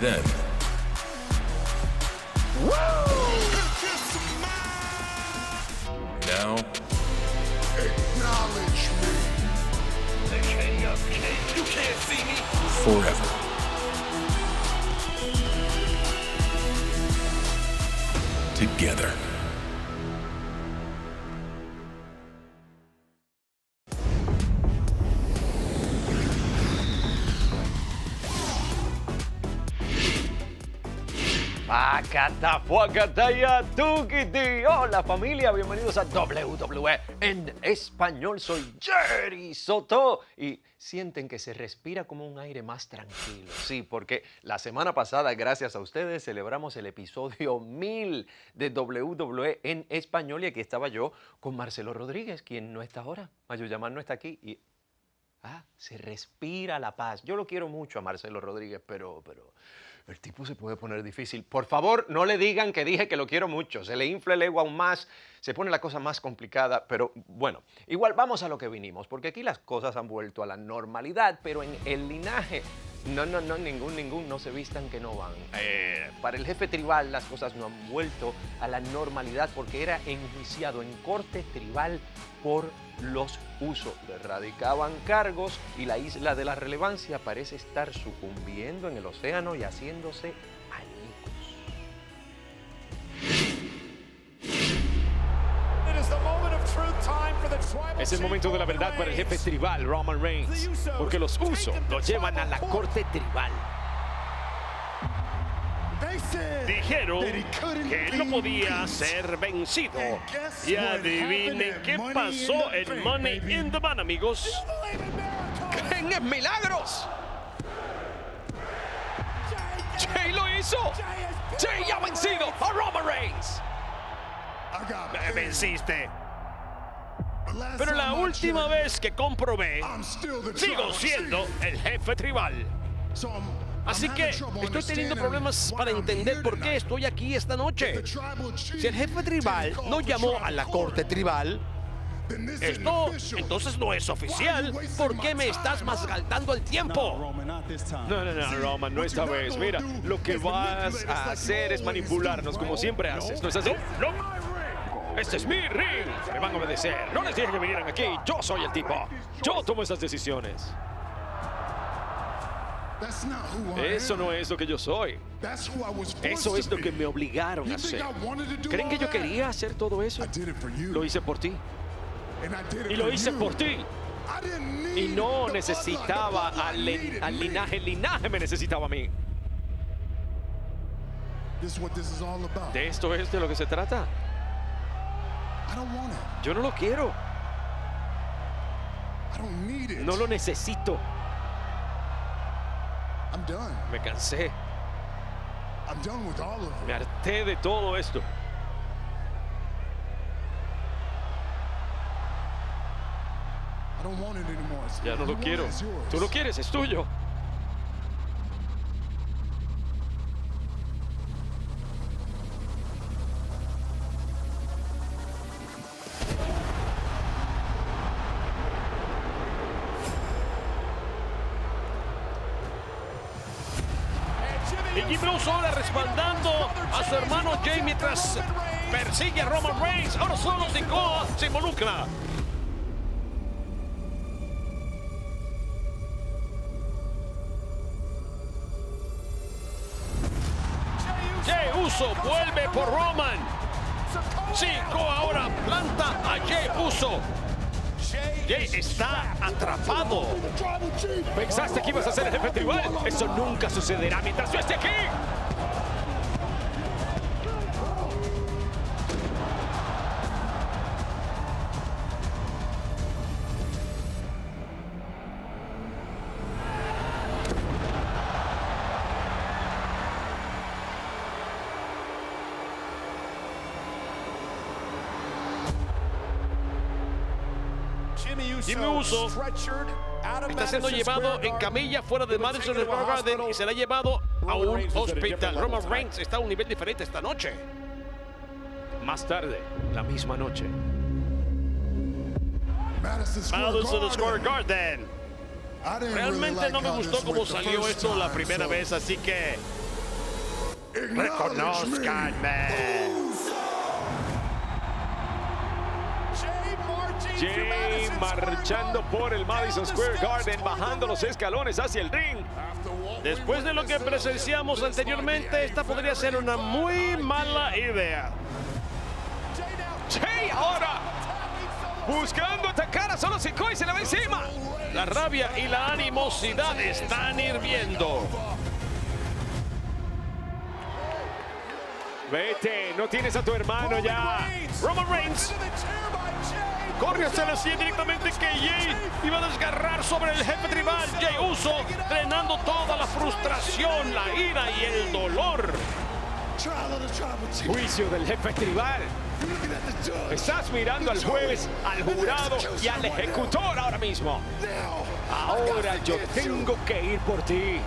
Then, now, Acknowledge me. The king of kings. You can't see me. forever. Together. Pacatafuacataya, tukiti. Hola familia, bienvenidos a WWE en español. Soy Jerry Soto y sienten que se respira como un aire más tranquilo. Sí, porque la semana pasada, gracias a ustedes, celebramos el episodio 1000 de WWE en español y aquí estaba yo con Marcelo Rodríguez, quien no está ahora. Mayuyamán no está aquí y se respira la paz. Yo lo quiero mucho a Marcelo Rodríguez, pero el tipo se puede poner difícil. Por favor, no le digan que dije que lo quiero mucho. Se le infla el ego aún más, se pone la cosa más complicada, pero bueno, igual vamos a lo que vinimos, porque aquí las cosas han vuelto a la normalidad, pero en el linaje, no, ningún, no se vistan que no van. Para el jefe tribal las cosas no han vuelto a la normalidad porque era enjuiciado en corte tribal por los usos. Le radicaban cargos y la isla de la relevancia parece estar sucumbiendo en el océano y haciéndose añicos. Es el momento de la verdad para el jefe tribal, Roman Reigns, porque los Usos lo llevan a la corte tribal. Dijeron que él no podía ser vencido. Y adivinen qué pasó en Money in the Bank, amigos. ¡Creen en milagros! ¡Jay lo hizo! ¡Jay ha vencido a Roman Reigns! Me venciste. Pero la última vez que comprobé, sigo siendo el jefe tribal. Así que estoy teniendo problemas para entender por qué estoy aquí esta noche. Si el jefe tribal no llamó a la corte tribal, esto entonces no es oficial. ¿Por qué me estás malgastando el tiempo? No, Roman, no esta vez. Mira, lo que vas a hacer es manipularnos como siempre haces. ¿No es así? No. Este es mi ring. Me van a obedecer. No les dije que vinieran aquí. Yo soy el tipo. Yo tomo esas decisiones. Eso no es lo que yo soy. Eso es lo que me obligaron a hacer. ¿Creen que yo quería hacer todo eso? Lo hice por ti. Y lo hice por ti. Y no necesitaba al linaje. El linaje me necesitaba a mí. De esto es de lo que se trata. Yo no lo quiero. No lo necesito. Me cansé. Me harté de todo esto. Ya no lo quiero. Tú lo quieres, es tuyo. Y Jimmy Uso ahora respaldando a su hermano Jay mientras persigue a Roman Reigns. Ahora solo Sikoa se involucra. Jey Uso vuelve por Roman. Sikoa ahora planta a Jey Uso. Jay está atrapado. ¿Pensaste que ibas a ser el jefe tribal? Eso nunca sucederá mientras yo esté aquí. Jimmy Uso está siendo llevado en camilla fuera de Madison Square Garden y será llevado a un hospital. Roman Reigns está a un nivel diferente esta noche. Más tarde, la misma noche. Madison Square Garden. Realmente no me gustó cómo salió esto la primera vez, así que Reconózcanme. Jay marchando por el Madison Square Garden, bajando los escalones hacia el ring. Después de lo que presenciamos anteriormente, esta podría ser una muy mala idea. Jay ahora buscando atacar a Solo Sikoa y se le va encima. La rabia y la animosidad están hirviendo. Vete, no tienes a tu hermano ya. Roman Reigns corre hacia la silla directamente que Jay iba a desgarrar sobre el jefe tribal. Jay Uso drenando toda la frustración, la ira y el dolor. Juicio del jefe tribal. Estás mirando al juez, al jurado y al ejecutor ahora mismo. Ahora yo tengo que ir por ti.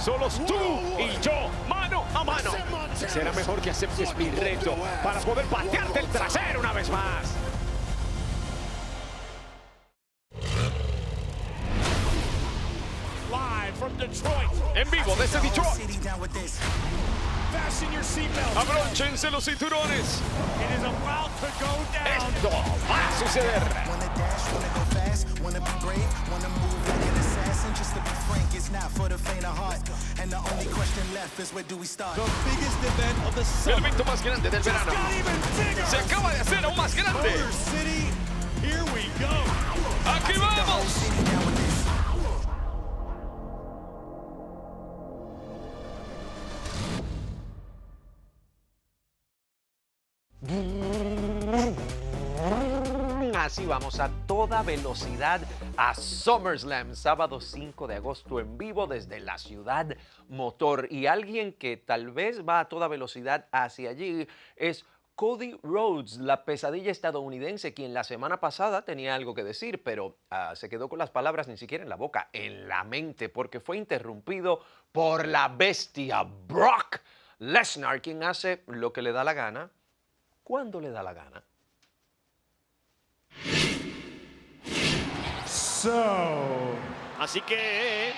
Solos tú y yo, mano a mano. Será mejor que aceptes mi reto para poder patearte el trasero una vez más. En vivo desde Detroit. Abróchense los cinturones. Esto va a suceder. El evento más grande del verano se acaba de hacer aún más grande. ¡Aquí vamos! Así vamos a toda velocidad a SummerSlam, sábado 5 de agosto en vivo desde la Ciudad Motor. Y alguien que tal vez va a toda velocidad hacia allí es Cody Rhodes, la pesadilla estadounidense, quien la semana pasada tenía algo que decir, pero se quedó con las palabras ni siquiera en la boca, en la mente, porque fue interrumpido por la bestia Brock Lesnar, quien hace lo que le da la gana, cuando le da la gana. Así que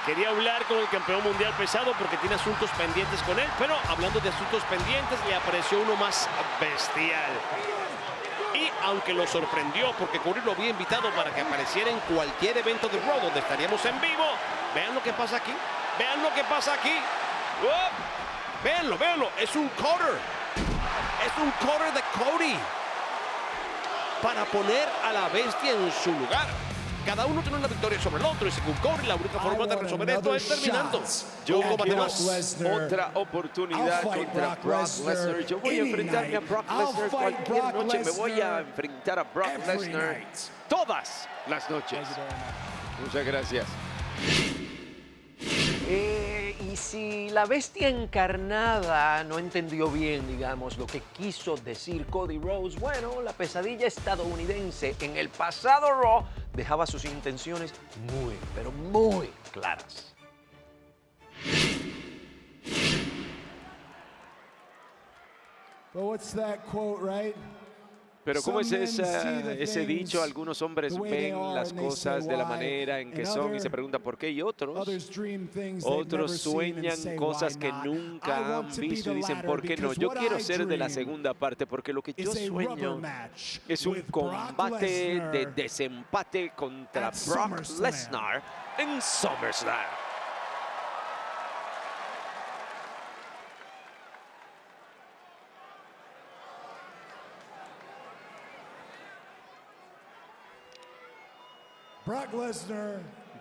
quería hablar con el campeón mundial pesado porque tiene asuntos pendientes con él, pero hablando de asuntos pendientes le apareció uno más bestial. Y aunque lo sorprendió porque Cody lo había invitado para que apareciera en cualquier evento de Raw donde estaríamos en vivo, vean lo que pasa aquí, vean lo que pasa aquí. Véanlo, véanlo, es un cutter. Es un cutter de Cody para poner a la bestia en su lugar. Cada uno tiene una victoria sobre el otro y según Cody la única forma de resolver esto es terminando. Yo quiero otra oportunidad contra Brock Lesnar. Yo voy a enfrentarme a Brock Lesnar cualquier noche. Me voy a enfrentar a Brock Lesnar todas las noches. Muchas gracias. Y si la bestia encarnada no entendió bien, digamos, lo que quiso decir Cody Rhodes, bueno, la pesadilla estadounidense en el pasado Raw dejaba sus intenciones muy, pero muy claras. But what's that quote, right? Pero ¿cómo es ese dicho? Algunos hombres ven las cosas de la manera en que son y se preguntan por qué, y otros sueñan cosas que nunca han visto y dicen ¿por qué no? Yo quiero ser de la segunda parte porque lo que yo sueño es un combate de desempate contra Brock Lesnar en SummerSlam. Brock Lesnar.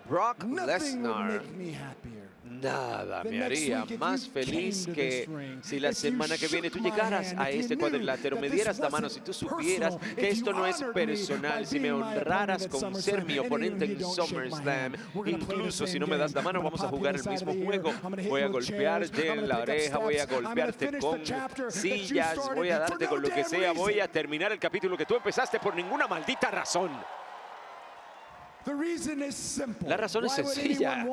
Brock Nothing would Lesnar. make me happier. Nada me haría más feliz que si la semana que viene tú llegaras a este cuadrilátero, me dieras la mano, si tú supieras que esto no es personal, si me honraras con ser mi oponente en SummerSlam, incluso si no me das la mano, vamos a jugar el mismo juego. Voy a golpearte en la oreja, voy a golpearte con sillas, voy a darte con lo que sea, voy a terminar el capítulo que tú empezaste por ninguna maldita razón. La razón es sencilla.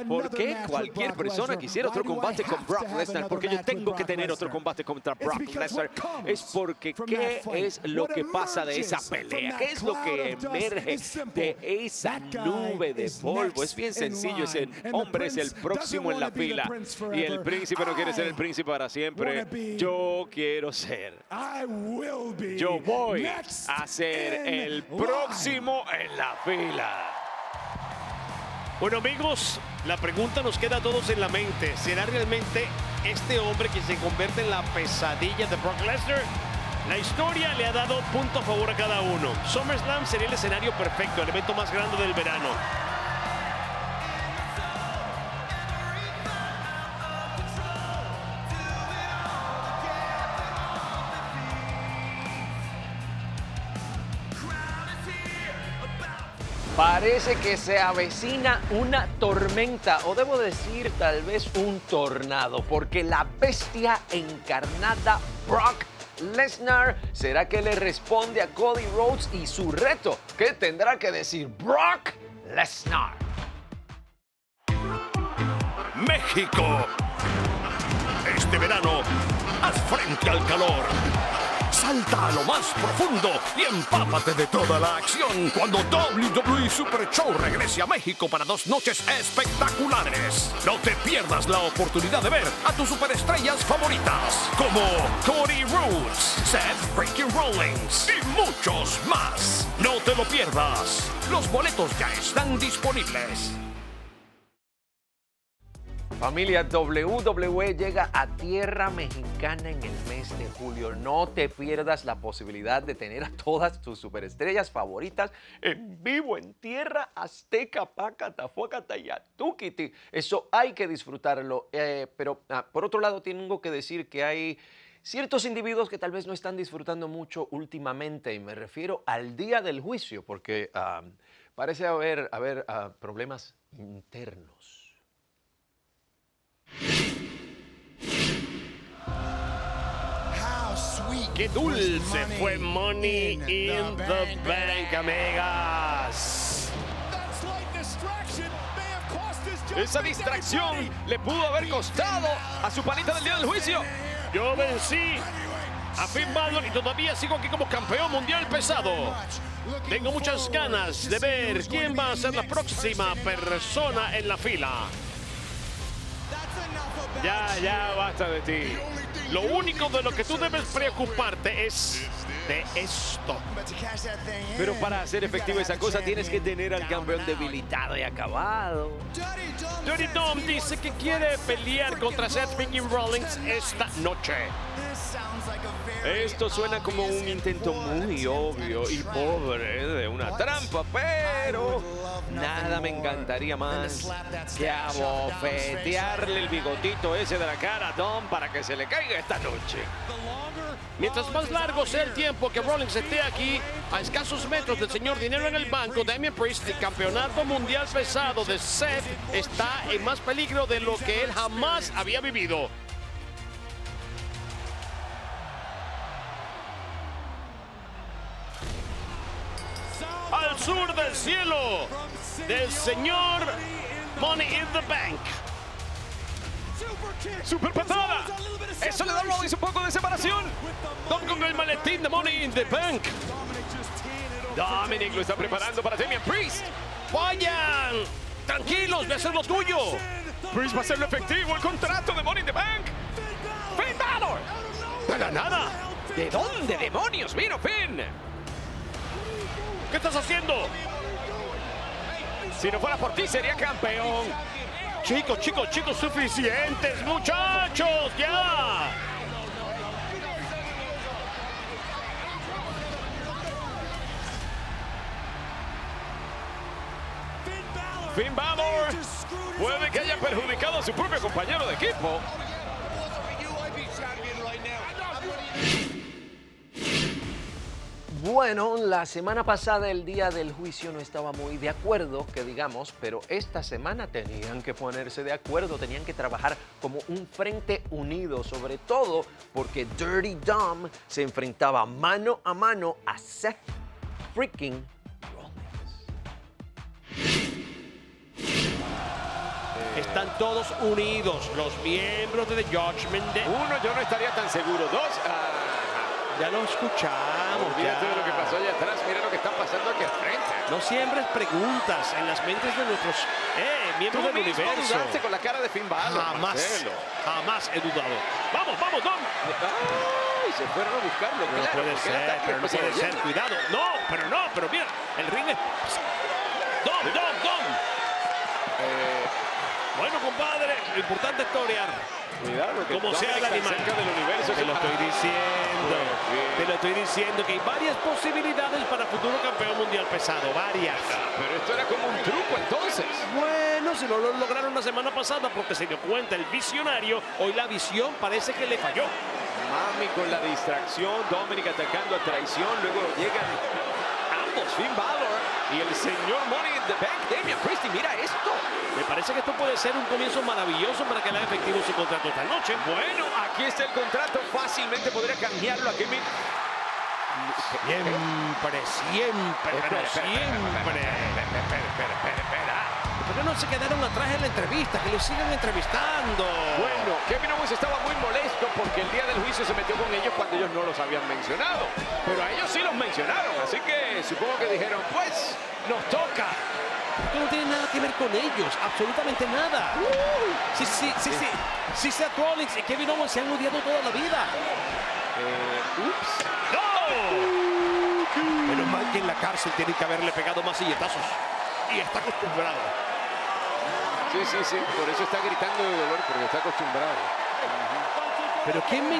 ¿Por qué cualquier persona quisiera otro combate con Brock Lesnar? Porque yo tengo que tener otro combate contra Brock Lesnar. Es porque ¿qué es lo que pasa de esa pelea? ¿Qué es lo que emerge de esa nube de polvo? Es bien sencillo. Ese hombre es el próximo en la fila. Y el príncipe no quiere ser el príncipe para siempre. Yo quiero ser. Yo voy a ser el próximo en la fila. Bueno, amigos, la pregunta nos queda a todos en la mente. ¿Será realmente este hombre que se convierte en la pesadilla de Brock Lesnar? La historia le ha dado punto a favor a cada uno. SummerSlam sería el escenario perfecto, el evento más grande del verano. Parece que se avecina una tormenta, o debo decir tal vez un tornado, porque la bestia encarnada Brock Lesnar será que le responde a Cody Rhodes y su reto. ¿Qué tendrá que decir Brock Lesnar? México. Este verano, haz frente al calor. Salta a lo más profundo y empápate de toda la acción cuando WWE Super Show regrese a México para 2 noches espectaculares. No te pierdas la oportunidad de ver a tus superestrellas favoritas como Cody Rhodes, Seth freaking Rollins y muchos más. No te lo pierdas. Los boletos ya están disponibles. Familia, WWE llega a tierra mexicana en el mes de julio. No te pierdas la posibilidad de tener a todas tus superestrellas favoritas en vivo en tierra azteca, Pacatafuacata y Atuquiti. Eso hay que disfrutarlo. Pero por otro lado, tengo que decir que hay ciertos individuos que tal vez no están disfrutando mucho últimamente. Y me refiero al día del juicio, porque parece haber problemas internos. ¡Qué dulce fue Money in the Bank, amigas! Esa distracción le pudo haber costado a su panita del día del juicio. Yo vencí a Finn Balor y todavía sigo aquí como campeón mundial pesado. Tengo muchas ganas de ver quién va a ser la próxima persona en la fila. Ya basta de ti. Lo único de lo que tú debes preocuparte es de esto. Pero para hacer efectiva esa cosa tienes que tener al campeón debilitado y acabado. Dirty Dom dice que quiere pelear contra Seth freaking Rollins esta noche. Esto suena como un intento muy obvio y pobre de una trampa, pero nada me encantaría más que abofetearle el bigotito ese de la cara a Dom para que se le caiga esta noche. Mientras más largo sea el tiempo que Rollins esté aquí, a escasos metros del señor Dinero en el Banco, Damian Priest, el campeonato mundial pesado de Seth, está en más peligro de lo que él jamás había vivido. Al sur del cielo del señor Money in the Bank. ¡Super patada! Eso le da a Rollins un poco de separación. Dom con el maletín de Money in the Bank. Dominic lo está preparando para Damian Priest. ¡Vayan! Tranquilos, voy a hacer lo tuyo. Priest va a hacerlo efectivo el contrato de Money in the Bank. ¡Finn Balor! ¡De la nada! ¿De dónde demonios vino Finn? ¿Qué estás haciendo? Si no fuera por ti, sería campeón. Chicos, suficientes, muchachos, ya. Finn Balor puede que haya perjudicado a su propio compañero de equipo. Bueno, la semana pasada, el día del juicio, no estaba muy de acuerdo, que digamos, pero esta semana tenían que ponerse de acuerdo, tenían que trabajar como un frente unido, sobre todo porque Dirty Dom se enfrentaba mano a mano a Seth freaking Rollins. Están todos unidos, los miembros de The Judgment Day. Uno, yo no estaría tan seguro. Dos, Ya lo escuchamos. olvídate ya. de lo que pasó allá atrás. Mira lo que está pasando aquí al frente. No siembres preguntas en las mentes de nuestros miembros Tú del mismo universo. dudaste con la cara de Finn Balor, Jamás, Marcelo. jamás he dudado. Vamos, vamos, Dom. Ay, se fueron a buscarlo. No claro, puede porque era ser, ataque, pero no pues, puede se ser. llena. Cuidado. No, pero mira, el ring es... Dom. Bueno, compadre, lo importante es torear. Cuidado, que Como sea el Dominic animal. tan cerca del universo. Te lo estoy diciendo. Bien. Te lo estoy diciendo que hay varias posibilidades para futuro campeón mundial pesado. Varias. Pero esto era como un truco entonces. Bueno, si no lo lograron la semana pasada porque se dio cuenta el visionario, hoy la visión parece que le falló. Mami con la distracción, Dominic atacando a traición, luego llegan ambos, Finn Balor y el señor Money in the Bank, Damian Priest, y mira esto. Me parece que esto puede ser un comienzo maravilloso para que le haga efectivo su contrato esta noche. Bueno, aquí está el contrato, fácilmente podría canjearlo aquí mismo. Siempre. Espera. ¿Por qué no se quedaron atrás en la entrevista? Que lo sigan entrevistando. Bueno, Kevin Owens estaba muy molesto porque el día del juicio se metió con ellos cuando ellos no los habían mencionado. Pero a ellos sí los mencionaron, así que supongo que dijeron, pues, nos toca. Esto no tiene nada que ver con ellos, absolutamente nada. Sí, Seth Rollins y Kevin Owens se han odiado toda la vida. ¡No! Menos mal que en la cárcel tienen que haberle pegado más silletazos. Y está acostumbrado. Sí, por eso está gritando de dolor, porque está acostumbrado. Pero ¿quién me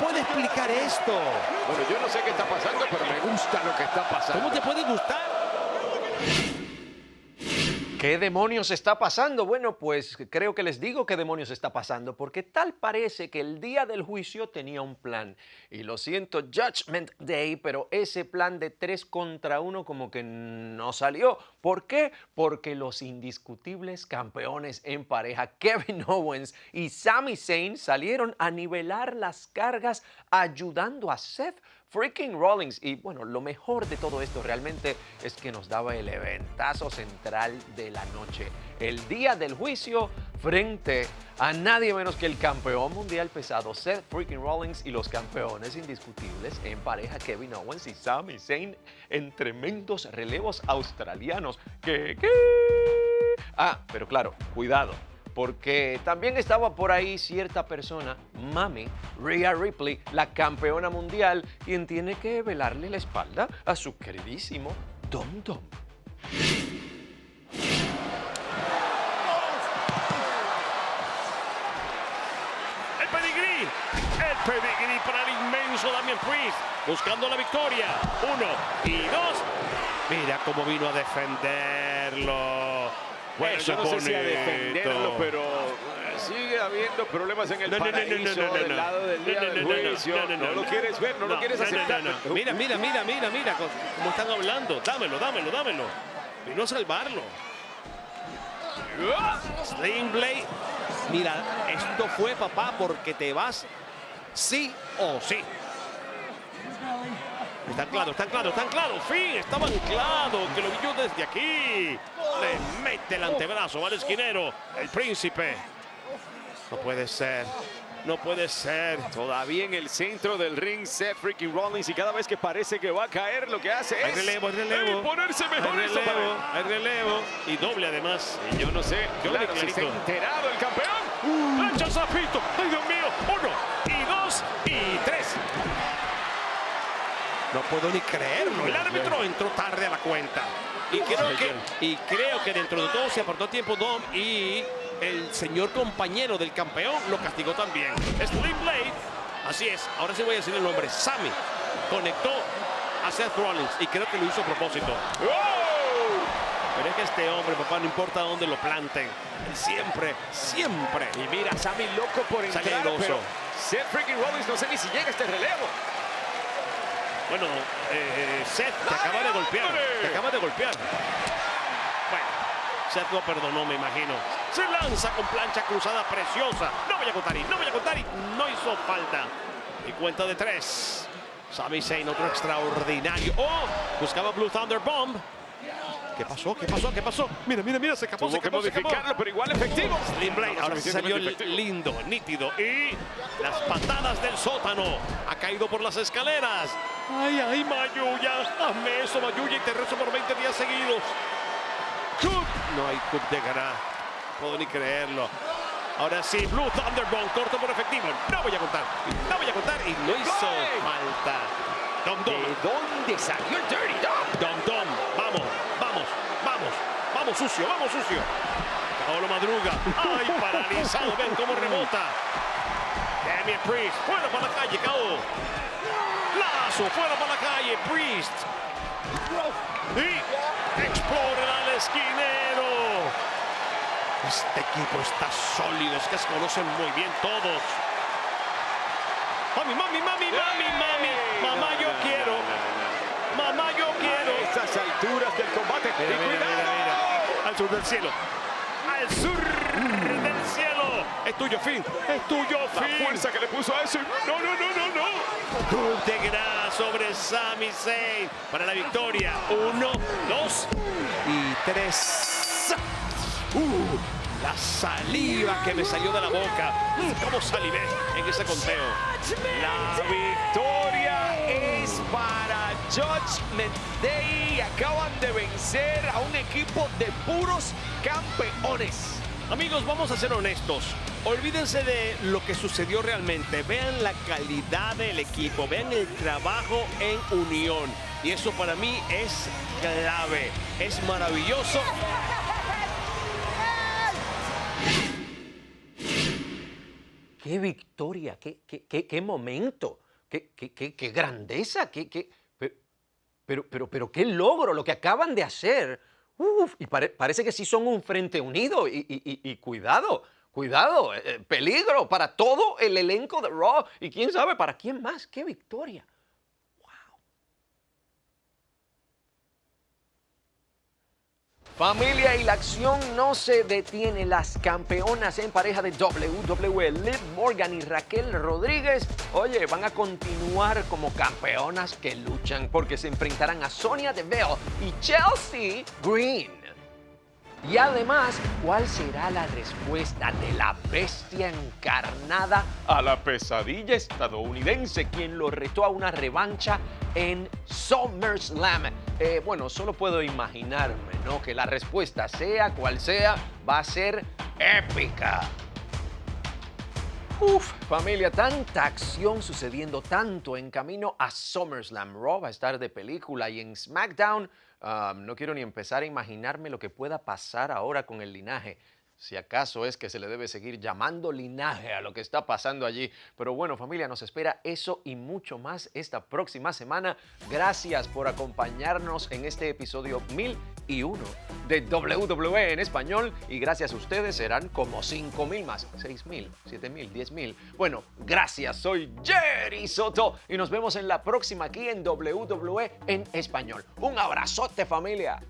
puede explicar esto? Bueno, yo no sé qué está pasando, pero me gusta lo que está pasando. ¿Cómo te puede gustar? ¿Qué demonios está pasando? Bueno, pues creo que les digo qué demonios está pasando, porque tal parece que el día del juicio tenía un plan. Y lo siento, Judgment Day, pero ese plan de 3 contra 1 como que no salió. ¿Por qué? Porque los indiscutibles campeones en pareja, Kevin Owens y Sami Zayn, salieron a nivelar las cargas ayudando a Seth freaking Rollins. Y bueno, lo mejor de todo esto realmente es que nos daba el eventazo central de la noche. El día del juicio frente a nadie menos que el campeón mundial pesado Seth freaking Rollins y los campeones indiscutibles en pareja Kevin Owens y Sami Zayn en tremendos relevos australianos. ¿Qué? Pero claro, cuidado. Porque también estaba por ahí cierta persona, Mami, Rhea Ripley, la campeona mundial, quien tiene que velarle la espalda a su queridísimo Dom Dom. El pedigrí para el inmenso Damian Priest, buscando la victoria. 1 y 2. Mira cómo vino a defenderlo. Bueno, Eso yo no sé si a bonito. defenderlo, pero sigue habiendo problemas en el paraíso del lado del día del juicio. No lo quieres ver, no lo quieres aceptar. Mira cómo están hablando. Dámelo. Vino a salvarlo. Sling Blade. Mira, esto fue, papá, porque te vas sí o sí. Está anclado. Fin, estaba anclado, que lo vi yo desde aquí. Le mete el antebrazo al esquinero, el príncipe. No puede ser. Todavía en el centro del ring, Seth freaking Rollins, y cada vez que parece que va a caer, lo que hace Hay es relevo. ponerse mejor. Hay relevo. Y doble además. Y yo no sé, claro, si está enterado el campeón. ¡Plancha Zapito! ¡Ay, Dios mío! 1 y 2 y 3. No puedo ni creerlo. El árbitro entró tarde a la cuenta. Y creo que dentro de todo se aportó tiempo Dom y el señor compañero del campeón lo castigó también. Sling Blade. Así es. Ahora sí voy a decir el nombre. Sami conectó a Seth Rollins y creo que lo hizo a propósito. Pero es que este hombre, papá, no importa dónde lo planten, siempre. Y mira, Sami loco por entrar, pero Seth freaking Rollins no sé ni si llega a este relevo. Bueno, Seth te acaba de golpear. Bueno, Seth lo perdonó, me imagino. Se lanza con plancha cruzada preciosa. No voy a contar y no hizo falta. Y cuenta de 3. Sami Zayn, otro extraordinario. Buscaba Blue Thunder Bomb. ¿Qué pasó? ¿Qué pasó? ¿Qué pasó? Mira, mira, mira, se escapó, Tuvo que modificarlo, pero igual efectivo. Slim Blade, ahora sí salió Efectivo. lindo, nítido. Y las patadas del sótano. Ha caído por las escaleras. Ay, ay, Mayuya. Hazme eso, Mayuya, y te rezo por 20 días seguidos. Coup. No hay coup de ganar. Puedo ni creerlo. Ahora sí, Blue Thunderbomb, corto por efectivo. No voy a contar. No voy a contar. Y no hizo falta. Dom Dom. ¿De dónde salió el Dirty Dom? Dom Dom. Vamos, vamos, vamos. Vamos, sucio, vamos, sucio. Paolo Madruga. Ay, paralizado. Ven cómo rebota. Damian Priest. Fuera para la calle, Cao. Lazo, fuera para la calle. Priest. Y explora al esquinero. Este equipo está sólido. Es que se conocen muy bien todos. Mami, mami, mami, mami, mami. Mamá, yo quiero. Mamá, yo quiero. A estas alturas del combate. Mira, ¡Y mira, cuidado! mira, mira. Al sur del cielo. Al sur del cielo. Es tuyo, Finn. Es tuyo, La Finn. fuerza que le puso a eso. No, no, no, no, no. Coup de grâce sobre Sami Zayn para la victoria. 1, 2 y 3. La saliva que me salió de la boca. ¿Cómo salivé en ese conteo? La victoria es para Judgment Day. Acaban de vencer a un equipo de puros campeones. Amigos, vamos a ser honestos. Olvídense de lo que sucedió realmente. Vean la calidad del equipo. Vean el trabajo en unión. Y eso para mí es clave. Es maravilloso. ¡Qué victoria! ¡Qué momento! ¡Qué grandeza! Pero qué logro lo que acaban de hacer. Uf, y parece que sí son un frente unido. Y cuidado, peligro para todo el elenco de Raw. Y quién sabe para quién más. ¡Qué victoria! Familia, y la acción no se detiene. Las campeonas en pareja de WWE, Liv Morgan y Raquel Rodríguez, oye, van a continuar como campeonas que luchan porque se enfrentarán a Sonya Deville y Chelsea Green. Y además, ¿cuál será la respuesta de la bestia encarnada a la pesadilla estadounidense, quien lo retó a una revancha en SummerSlam? Bueno, solo puedo imaginarme, ¿no? Que la respuesta, sea cual sea, va a ser épica. Uf, familia, tanta acción sucediendo, tanto en camino a SummerSlam. Raw va a estar de película y en SmackDown no quiero ni empezar a imaginarme lo que pueda pasar ahora con el linaje. Si acaso es que se le debe seguir llamando linaje a lo que está pasando allí. Pero bueno, familia, nos espera eso y mucho más esta próxima semana. Gracias por acompañarnos en este episodio 1001 de WWE en español. Y gracias a ustedes serán como 5,000 más, 6,000, 7,000, 10,000. Bueno, gracias. Soy Jerry Soto y nos vemos en la próxima aquí en WWE en español. Un abrazote, familia.